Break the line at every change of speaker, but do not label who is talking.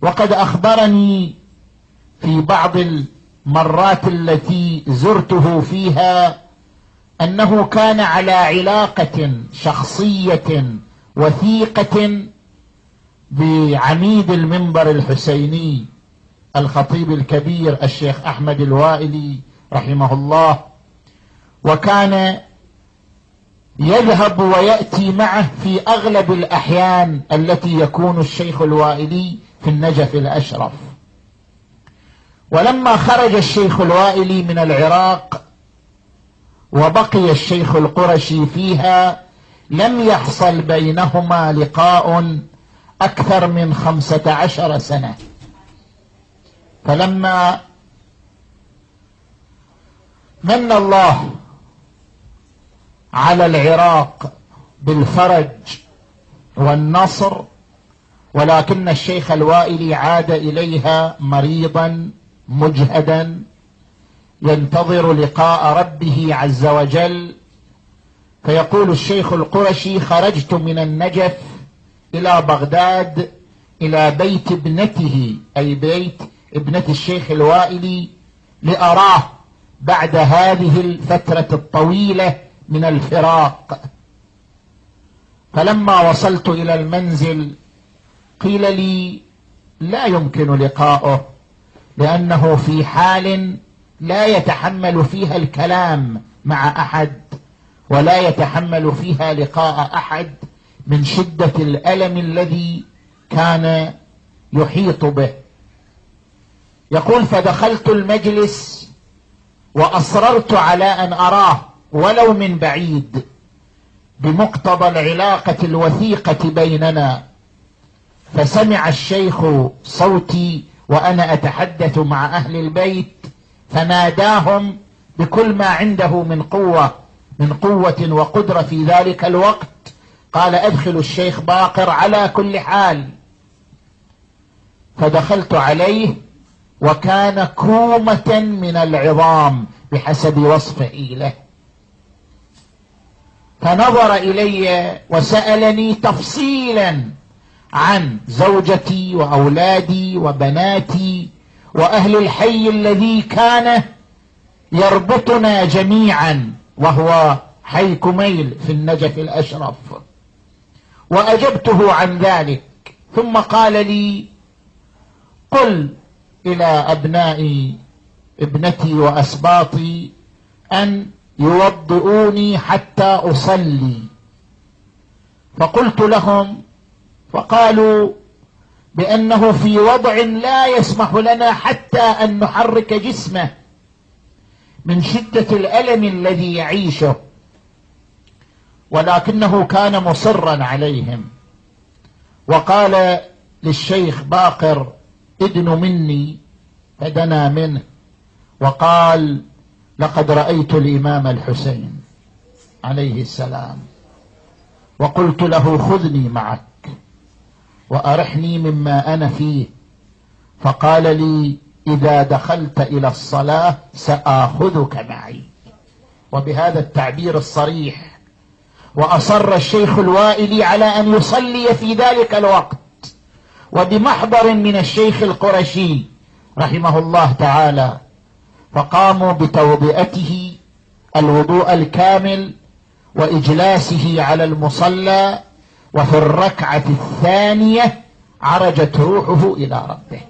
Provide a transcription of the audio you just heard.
وقد أخبرني في بعض المرات التي زرته فيها أنه كان على علاقة شخصية وثيقة بعميد المنبر الحسيني الخطيب الكبير الشيخ أحمد الوائلي رحمه الله، وكان يذهب ويأتي معه في أغلب الأحيان التي يكون الشيخ الوائلي في النجف الأشرف. ولما خرج الشيخ الوائلي من العراق وبقي الشيخ القرشي فيها لم يحصل بينهما لقاء أكثر من 15 سنة. فلما من الله على العراق بالفرج والنصر، ولكن الشيخ الوائلي عاد إليها مريضا مجهدا ينتظر لقاء ربه عز وجل، فيقول الشيخ القرشي: خرجت من النجف إلى بغداد إلى بيت ابنته، أي بيت ابنة الشيخ الوائلي، لأراه بعد هذه الفترة الطويلة من الفراق. فلما وصلت إلى المنزل قيل لي: لا يمكن لقاؤه، لأنه في حال لا يتحمل فيها الكلام مع أحد ولا يتحمل فيها لقاء أحد من شدة الألم الذي كان يحيط به. يقول: فدخلت المجلس وأصررت على أن أراه ولو من بعيد بمقتضى العلاقة الوثيقة بيننا. فسمع الشيخ صوتي وأنا أتحدث مع أهل البيت، فناداهم بكل ما عنده من قوة وقدرة في ذلك الوقت، قال: أدخلوا الشيخ باقر على كل حال. فدخلت عليه وكان كومة من العظام بحسب وصفه له، فنظر إلي وسألني تفصيلا عن زوجتي وأولادي وبناتي وأهل الحي الذي كان يربطنا جميعا، وهو حي كميل في النجف الأشرف. وأجبته عن ذلك، ثم قال لي: قل إلى أبناء ابنتي وأسباطي أن يوضئوني حتى أصلي. فقلت لهم، فقالوا بأنه في وضع لا يسمح لنا حتى أن نحرك جسمه من شدة الألم الذي يعيشه، ولكنه كان مصرا عليهم. وقال للشيخ باقر: ادن مني، فدنا منه وقال: لقد رأيت الإمام الحسين عليه السلام، وقلت له: خذني معك وأرحني مما أنا فيه. فقال لي: إذا دخلت إلى الصلاة سآخذك معي. وبهذا التعبير الصريح. وأصر الشيخ الوائلي على أن يصلي في ذلك الوقت، وبمحضر من الشيخ القرشي رحمه الله تعالى، فقاموا بتوضئته الوضوء الكامل وإجلاسه على المصلى. وفي الركعة الثانية عرجت روحه إلى ربه.